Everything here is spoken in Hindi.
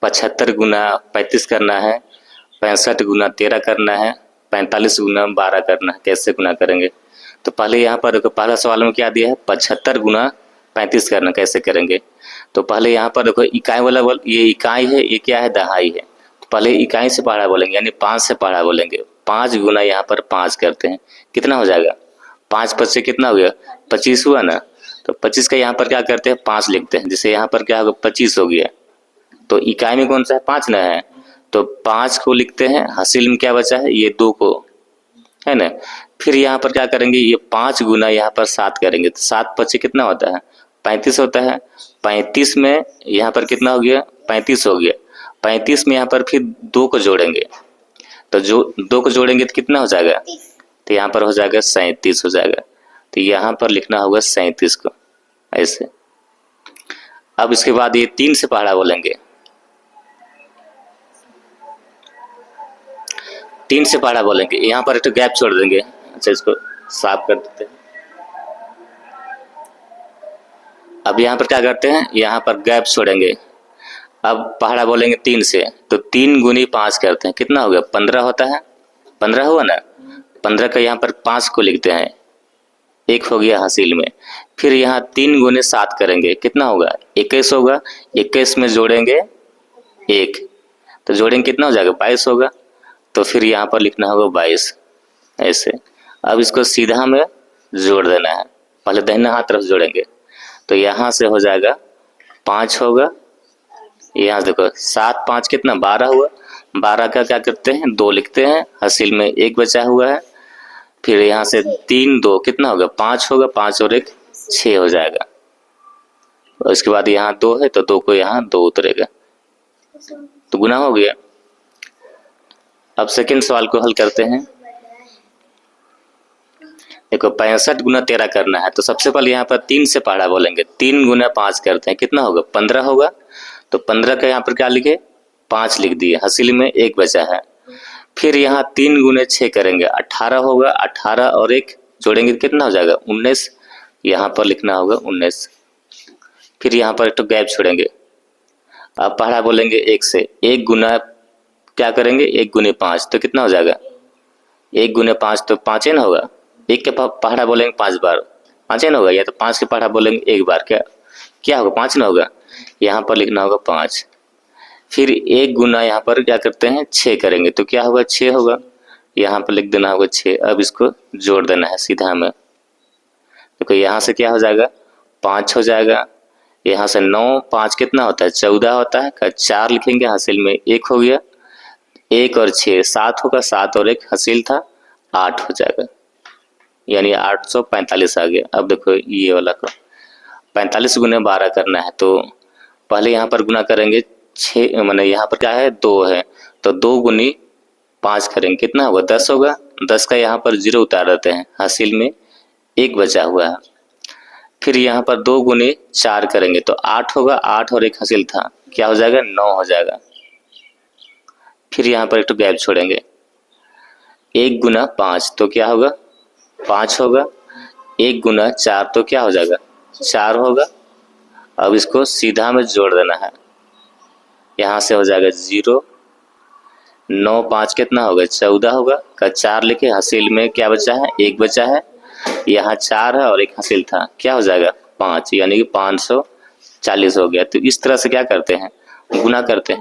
75 गुना 35 करना है, 65 गुना 13 करना है, 45 गुना 12 करना है। कैसे गुना करेंगे? तो पहले यहाँ पर देखो, पहला सवाल में क्या दिया है, 75 गुना 35 करना, कैसे करेंगे? तो पहले यहाँ पर देखो इकाई वाला ये इकाई है, ये क्या है, दहाई है। तो पहले इकाई से पहाड़ा बोलेंगे, यानी 5 से पहाड़ा बोलेंगे। 5 गुना यहाँ पर 5 करते हैं, कितना हो जाएगा? 5 5 कितना हो गया? 25 हुआ ना। तो 25 का यहाँ पर क्या करते हैं, 5 लिखते हैं, जिससे यहाँ पर क्या होगा, 25 हो गया। तो इकाई में कौन सा है, 5 ना है, तो 5 को लिखते हैं। हासिल में क्या बचा है, ये 2 को, है ना। फिर यहाँ पर क्या करेंगे, ये 5 गुना यहाँ पर 7 करेंगे, तो 7 5 कितना होता है, 35 होता है। 35 में यहाँ पर कितना हो गया, 35 हो गया। 35 में यहाँ पर फिर 2 को जोड़ेंगे, तो जो 2 को जोड़ेंगे तो कितना हो जाएगा, तो यहाँ पर हो जाएगा 37 हो जाएगा। तो यहाँ पर लिखना होगा 37 को, ऐसे। अब इसके बाद ये 3 से पहाड़ा बोलेंगे, 3 से पहाड़ा बोलेंगे। यहाँ पर एक तो गैप छोड़ देंगे। अच्छा, इसको साफ कर देते हैं। अब यहाँ पर क्या करते हैं, यहाँ पर गैप छोड़ेंगे। अब पहाड़ा बोलेंगे 3 से, तो 3 गुनी 5 करते हैं, कितना हो गया, 15 होता है। 15 हुआ ना। 15 का यहाँ पर 5 को लिखते हैं, 1 हो गया हासिल में। फिर यहाँ 3 गुने 7 करेंगे, कितना होगा, 21 होगा। 21 में जोड़ेंगे 1, तो जोड़ेंगे कितना हो जाएगा, 22 होगा। तो फिर यहाँ पर लिखना होगा 22, ऐसे। अब इसको सीधा में जोड़ देना है, पहले दाहिना हाथ तरफ जोड़ेंगे, तो यहाँ से हो जाएगा 5 होगा। यहाँ देखो 7 5 कितना, 12 हुआ। 12 का क्या करते हैं, 2 लिखते हैं, हासिल में 1 बचा हुआ है। फिर यहाँ से 3 2 कितना होगा, 5 होगा। 5 और 1 6 हो जाएगा। और उसके बाद यहाँ 2 है, तो 2 को यहाँ 2 उतरेगा, तो गुना हो गया। अब सेकंड सवाल को हल करते हैं। देखो 65 गुना 13 करना है, तो सबसे पहले यहाँ पर 3 से पहाड़ा बोलेंगे। 3 गुना 5 करते हैं, कितना होगा, 15 होगा। तो 15 का यहाँ पर क्या लिखे, 5 लिख दिए, हासिल में 1 बचा है। फिर यहाँ 3 गुने 6 करेंगे, 18 होगा। 18 और 1 जोड़ेंगे कितना हो जाएगा, 19। यहाँ पर लिखना होगा 19। फिर यहाँ पर एक तो गैप छोड़ेंगे। अब पहाड़ा बोलेंगे 1 से, 1 गुना क्या करेंगे, 1 गुने 5, तो कितना हो जाएगा, 1 गुने 5 तो 5 ना होगा। 1 के पहाड़ा बोलेंगे 5 बार, 5 ना होगा। या तो 5 के पहाड़ा बोलेंगे 1 बार, क्या होगा, 5 ना होगा। यहाँ पर लिखना होगा 5। फिर 1 गुना यहाँ पर क्या करते हैं, 6 करेंगे, तो क्या होगा, 6 होगा। यहाँ पर लिख देना होगा 6। अब इसको जोड़ देना है सीधा में। देखो यहाँ से क्या हो जाएगा, 5 हो जाएगा। यहाँ से 9 5 कितना होता है, 14 होता है। 4 लिखेंगे, हासिल में 1 हो गया। 1 और 6 7 होगा। 7 और 1 हासिल था, 8 हो जाएगा, यानी 845 आ गया। अब देखो ये वाला को 45 गुने 12 करना है, तो पहले यहाँ पर गुना करेंगे 6, मैंने यहाँ पर क्या है, 2 है, तो 2 गुनी 5 करेंगे, कितना होगा, 10 होगा। 10 का यहाँ पर 0 उतार देते हैं, हासिल में 1 बचा हुआ है। फिर यहाँ पर 2 गुने 4 करेंगे, तो 8 होगा। 8 और 1 हासिल था, क्या हो जाएगा, 9 हो जाएगा। फिर यहाँ पर एक तो गैप छोड़ेंगे। 1 गुना 5 तो क्या होगा, 5 होगा। 1 गुना 4 तो क्या हो जाएगा, 4 होगा। अब इसको सीधा में जोड़ देना है, यहाँ से हो जाएगा 0। 9 5 कितना होगा, 14 होगा। का 4 लिखे, हासिल में क्या बचा है, 1 बचा है। यहाँ 4 है और 1 हासिल था, क्या हो जाएगा, 5, यानी कि 540 हो गया। तो इस तरह से क्या करते हैं, गुना करते हैं।